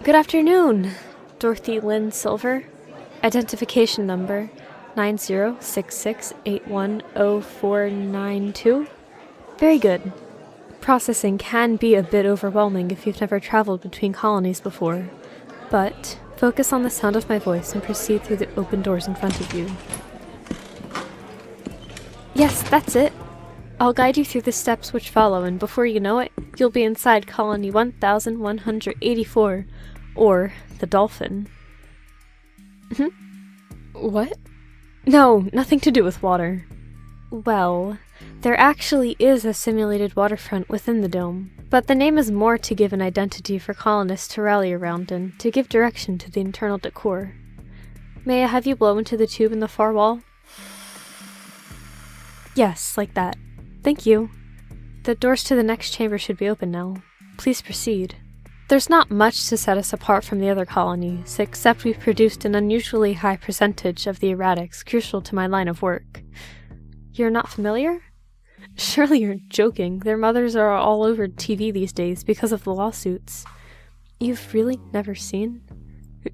Good afternoon, Dorothy Lynn Silver. Identification number 9066810492. Very good. Processing can be a bit overwhelming if you've never traveled between colonies before, but focus on the sound of my voice and proceed through the open doors in front of you. Yes, that's it. I'll guide you through the steps which follow, and before you know it, you'll be inside Colony 1184, or the Dolphin. What? No, nothing to do with water. Well, there actually is a simulated waterfront within the dome, but the name is more to give an identity for colonists to rally around and to give direction to the internal decor. May I have you blow into the tube in the far wall? Yes, like that. Thank you. The doors to the next chamber should be open now. Please proceed. There's not much to set us apart from the other colonies, except we've produced an unusually high percentage of the erratics crucial to my line of work. You're not familiar? Surely you're joking. Their mothers are all over TV these days because of the lawsuits. You've really never seen?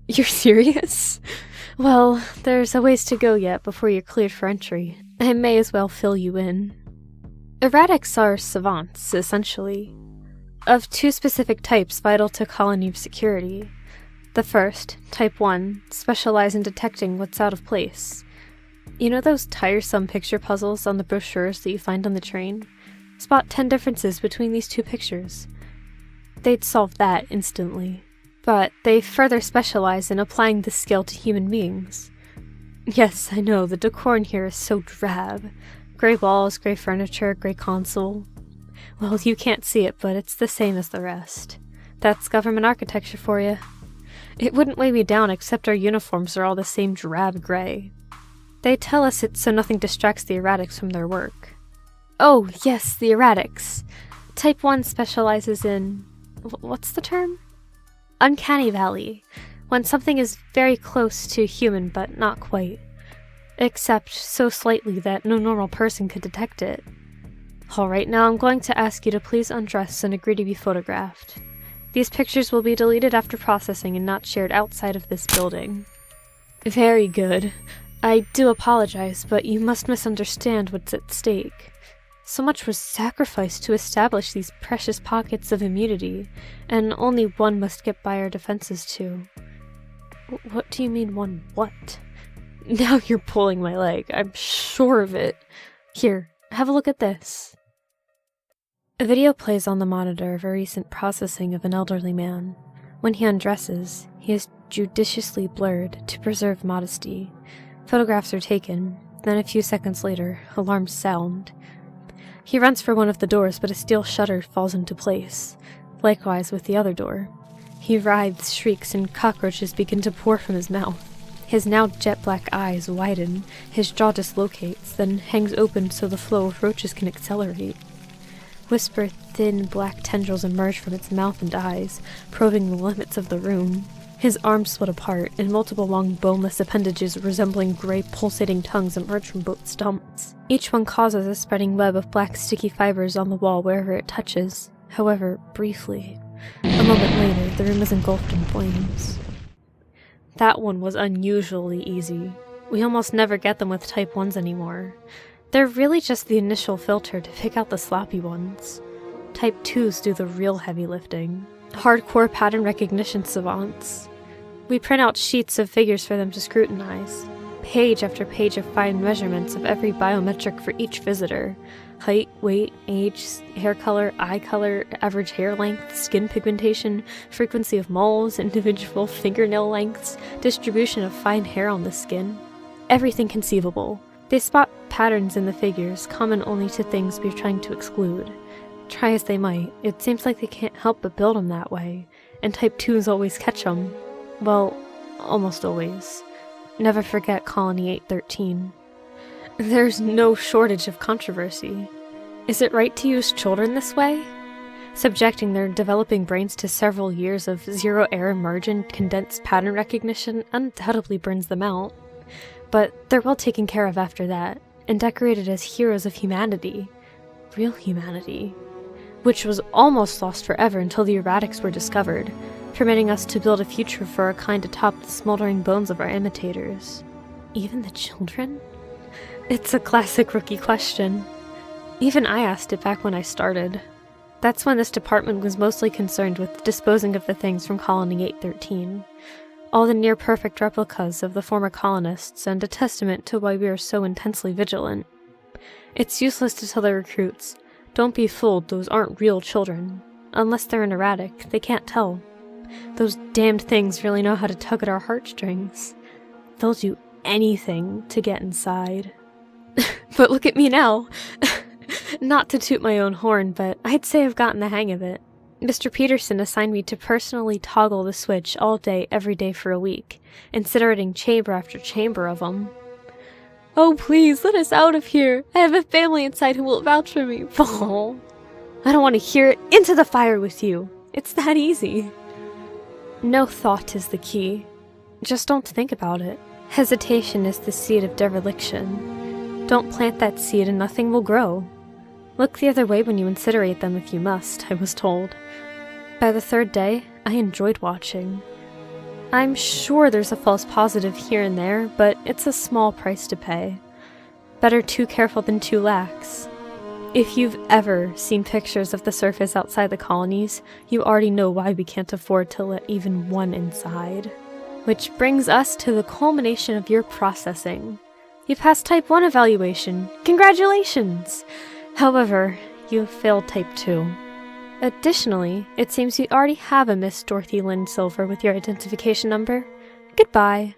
You're serious? Well, there's a ways to go yet before you're cleared for entry. I may as well fill you in. Erratics are savants, essentially, of two specific types vital to colony security. The first, Type 1, specialize in detecting what's out of place. You know those tiresome picture puzzles on the brochures that you find on the train? Spot 10 differences between these two pictures. They'd solve that instantly. But they further specialize in applying this skill to human beings. Yes, I know, the decor in here is so drab. Grey walls, grey furniture, grey console. Well, you can't see it, but it's the same as the rest. That's government architecture for you. It wouldn't weigh me down, except our uniforms are all the same drab grey. They tell us it's so nothing distracts the erratics from their work. Oh, yes, the erratics. Type 1 specializes in... what's the term? Uncanny Valley. When something is very close to human, but not quite. Except so slightly that no normal person could detect it. Alright, now I'm going to ask you to please undress and agree to be photographed. These pictures will be deleted after processing and not shared outside of this building. Very good. I do apologize, but you must misunderstand what's at stake. So much was sacrificed to establish these precious pockets of immunity, and only one must get by our defenses too. What do you mean one what? Now you're pulling my leg, I'm sure of it. Here, have a look at this. A video plays on the monitor of a recent processing of an elderly man. When he undresses, he is judiciously blurred to preserve modesty. Photographs are taken, then a few seconds later, alarms sound. He runs for one of the doors, but a steel shutter falls into place. Likewise with the other door. He writhes, shrieks, and cockroaches begin to pour from his mouth. His now jet-black eyes widen, his jaw dislocates, then hangs open so the flow of roaches can accelerate. Whisper thin black tendrils emerge from its mouth and eyes, probing the limits of the room. His arms split apart, and multiple long boneless appendages resembling gray pulsating tongues emerge from both stumps. Each one causes a spreading web of black sticky fibers on the wall wherever it touches, however, briefly. A moment later, the room is engulfed in flames. That one was unusually easy. We almost never get them with Type 1s anymore. They're really just the initial filter to pick out the sloppy ones. Type 2s do the real heavy lifting. Hardcore pattern recognition savants. We print out sheets of figures for them to scrutinize. Page after page of fine measurements of every biometric for each visitor. Height, weight, age, hair color, eye color, average hair length, skin pigmentation, frequency of moles, individual fingernail lengths, distribution of fine hair on the skin. Everything conceivable. They spot patterns in the figures, common only to things we're trying to exclude. Try as they might, it seems like they can't help but build them that way, and Type 2s always catch them. Well, almost always. Never forget Colony 813. There's no shortage of controversy. Is it right to use children this way? Subjecting their developing brains to several years of zero-error merge and condensed pattern recognition undoubtedly burns them out. But they're well taken care of after that, and decorated as heroes of humanity. Real humanity. Which was almost lost forever until the erratics were discovered. permitting us to build a future for our kind atop the smoldering bones of our imitators. Even the children? It's a classic rookie question. Even I asked it back when I started. That's when this department was mostly concerned with disposing of the things from Colony 813. All the near-perfect replicas of the former colonists, and a testament to why we are so intensely vigilant. It's useless to tell the recruits, don't be fooled, those aren't real children. Unless they're an erratic, they can't tell. Those damned things really know how to tug at our heartstrings. They'll do anything to get inside. But look at me now! Not to toot my own horn, but I'd say I've gotten the hang of it. Mr. Peterson assigned me to personally toggle the switch all day, every day for a week, incinerating chamber after chamber of them. Oh, please, let us out of here! I have a family inside who will vouch for me. Oh, I don't want to hear it. Into the fire with you! It's that easy. No thought is the key. Just don't think about it. Hesitation is the seed of dereliction. Don't plant that seed and nothing will grow. Look the other way when you incinerate them if you must, I was told. By the third day, I enjoyed watching. I'm sure there's a false positive here and there, but it's a small price to pay. Better too careful than too lax. If you've ever seen pictures of the surface outside the colonies, you already know why we can't afford to let even one inside. Which brings us to the culmination of your processing. You passed Type 1 evaluation. Congratulations! However, you failed Type 2. Additionally, it seems you already have a Miss Dorothy Lynn Silver with your identification number. Goodbye.